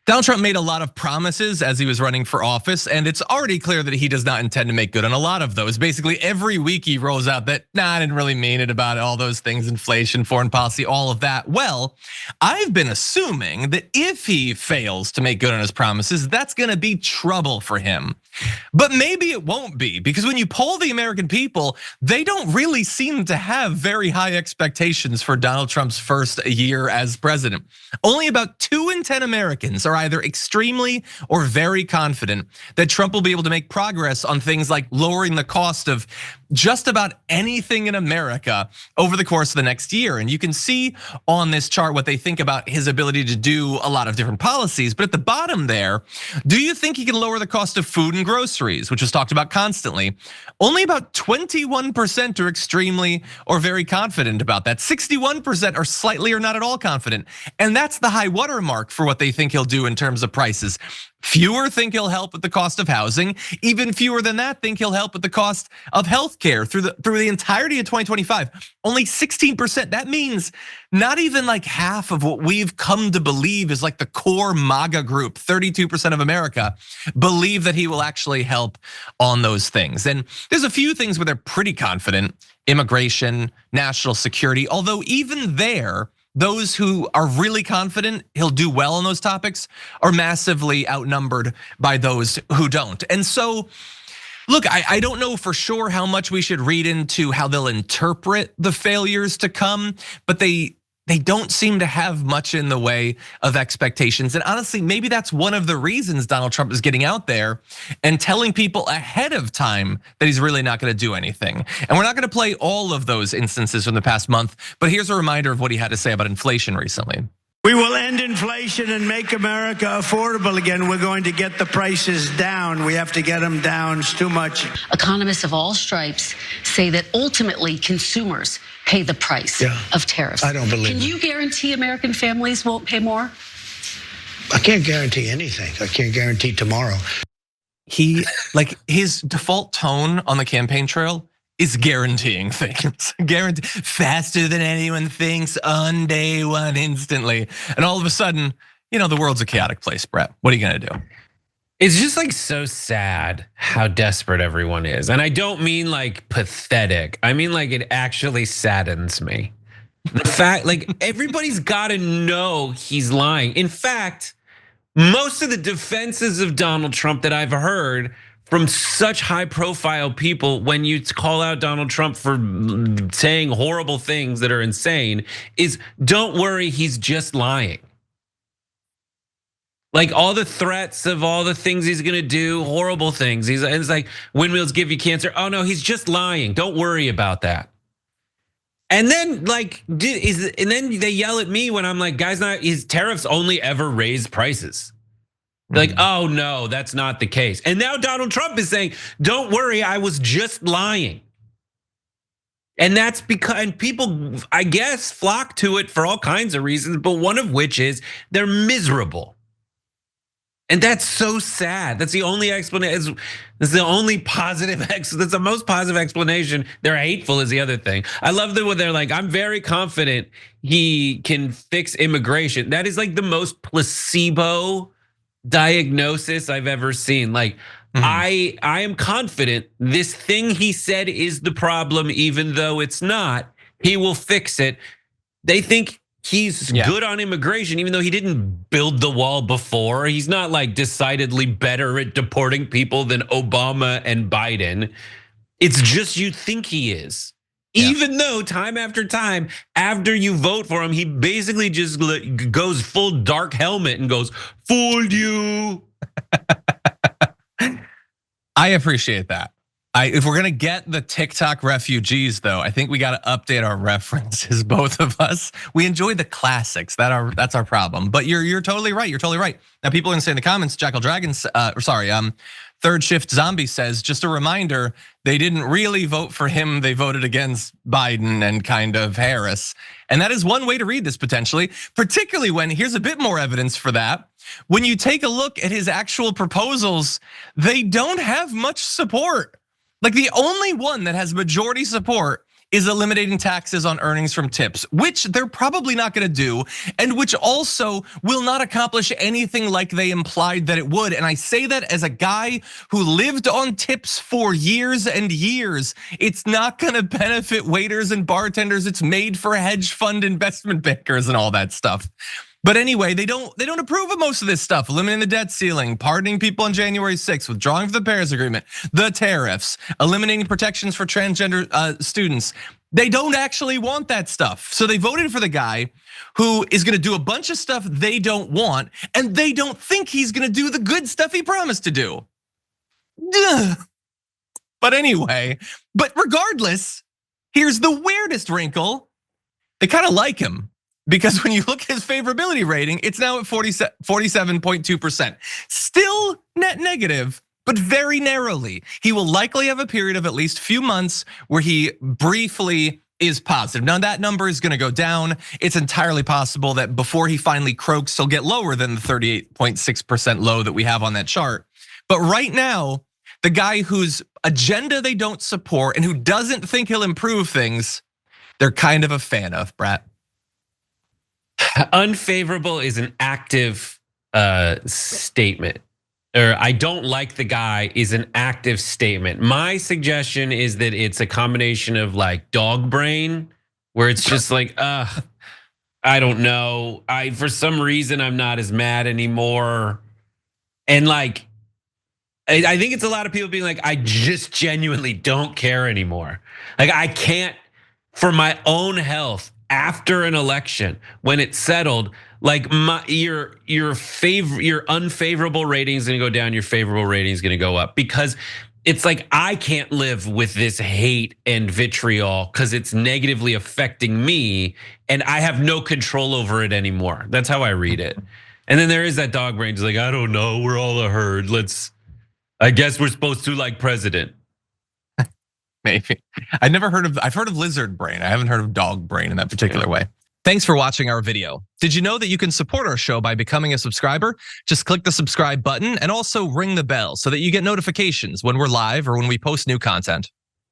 Donald Trump made a lot of promises as he was running for office, and it's already clear that he does not intend to make good on a lot of those. Basically, every week he rolls out that, I didn't really mean it about all those things, inflation, foreign policy, all of that. Well, I've been assuming that if he fails to make good on his promises, that's gonna be trouble for him. But maybe it won't be, because when you poll the American people, they don't really seem to have very high expectations for Donald Trump's first year as president. Only about 2 in 10 Americans are either extremely or very confident that Trump will be able to make progress on things like lowering the cost of just about anything in America over the course of the next year. And you can see on this chart what they think about his ability to do a lot of different policies. But at the bottom there, do you think he can lower the cost of food and groceries, which was talked about constantly? Only about 21% are extremely or very confident about that. 61% are slightly or not at all confident. And that's the high watermark for what they think he'll do in terms of prices. Fewer think he'll help with the cost of housing. Even fewer than that think he'll help with the cost of healthcare through the entirety of 2025. Only 16%. That means not even like half of what we've come to believe is like the core MAGA group, 32% of America, believe that he will actually help on those things. And there's a few things where they're pretty confident: immigration, national security. Although even there, those who are really confident he'll do well on those topics are massively outnumbered by those who don't. And so, look, I don't know for sure how much we should read into how they'll interpret the failures to come, but they don't seem to have much in the way of expectations. And honestly, maybe that's one of the reasons Donald Trump is getting out there and telling people ahead of time that he's really not gonna do anything. And we're not gonna play all of those instances from the past month, but here's a reminder of what he had to say about inflation recently. We will end inflation and make America affordable again. We're going to get the prices down. We have to get them down. It's too much. Economists of all stripes say that ultimately consumers pay the price of tariffs. I don't believe Can you guarantee American families won't pay more? I can't guarantee anything. I can't guarantee tomorrow. His default tone on the campaign trail is guaranteeing things, guarantee faster than anyone thinks on day one, instantly. And all of a sudden, the world's a chaotic place, Brett. What are you gonna do? It's just like so sad how desperate everyone is. And I don't mean like pathetic. I mean like it actually saddens me. The fact, like everybody's gotta know he's lying. In fact, most of the defenses of Donald Trump that I've heard from such high profile people, when you call out Donald Trump for saying horrible things that are insane, is don't worry, he's just lying. Like all the threats of all the things he's gonna do, horrible things. It's like windmills give you cancer. Oh no, he's just lying. Don't worry about that. And then then they yell at me when I'm like, guys, his tariffs only ever raise prices. Like, oh no, that's not the case. And now Donald Trump is saying, don't worry, I was just lying. And that's because people, I guess, flock to it for all kinds of reasons, but one of which is they're miserable. And that's so sad. That's the only explanation. That's the only positive, that's the most positive explanation. They're hateful is the other thing. I love that when they're like, I'm very confident he can fix immigration. That is like the most placebo diagnosis I've ever seen. Like, I am confident this thing he said is the problem, even though it's not. He will fix it. They think he's good on immigration, even though he didn't build the wall before. He's not like decidedly better at deporting people than Obama and Biden. It's just you think he is. Even though time after time, after you vote for him, he basically just goes full dark helmet and goes, fooled you. I appreciate that. If we're gonna get the TikTok refugees though, I think we gotta update our references, both of us. We enjoy the classics, that's our problem. But you're totally right, you're totally right. Now people are gonna say in the comments, Jackal Dragons, Third Shift Zombie says, just a reminder, they didn't really vote for him, they voted against Biden and kind of Harris. And that is one way to read this potentially, particularly when, here's a bit more evidence for that. When you take a look at his actual proposals, they don't have much support. Like the only one that has majority support is eliminating taxes on earnings from tips, which they're probably not gonna do, and which also will not accomplish anything like they implied that it would. And I say that as a guy who lived on tips for years and years. It's not gonna benefit waiters and bartenders. It's made for hedge fund investment bankers and all that stuff. But anyway, they don't approve of most of this stuff. Eliminating the debt ceiling, pardoning people on January 6th, withdrawing from the Paris Agreement, the tariffs, eliminating protections for transgender students. They don't actually want that stuff. So they voted for the guy who is gonna do a bunch of stuff they don't want, and they don't think he's gonna do the good stuff he promised to do. Duh. But anyway, but regardless, here's the weirdest wrinkle. They kind of like him. Because when you look at his favorability rating, it's now at 47.2%. Still net negative, but very narrowly. He will likely have a period of at least a few months where he briefly is positive. Now that number is gonna go down. It's entirely possible that before he finally croaks, he'll get lower than the 38.6% low that we have on that chart. But right now, the guy whose agenda they don't support and who doesn't think he'll improve things, they're kind of a fan of, Brett. Unfavorable is an active statement, or I don't like the guy is an active statement. My suggestion is that it's a combination of like dog brain, where it's just like, I don't know. For some reason I'm not as mad anymore. And like, I think it's a lot of people being like, I just genuinely don't care anymore. Like I can't, for my own health, after an election, when it's settled, like your unfavorable rating is gonna go down, your favorable rating is gonna go up, because it's like I can't live with this hate and vitriol because it's negatively affecting me, and I have no control over it anymore. That's how I read it. And then there is that dog brain, it's like, I don't know, we're all a herd. I guess we're supposed to like president. Maybe. I've heard of lizard brain. I haven't heard of dog brain in that particular way. Thanks for watching our video. Did you know that you can support our show by becoming a subscriber? Just click the subscribe button and also ring the bell so that you get notifications when we're live or when we post new content.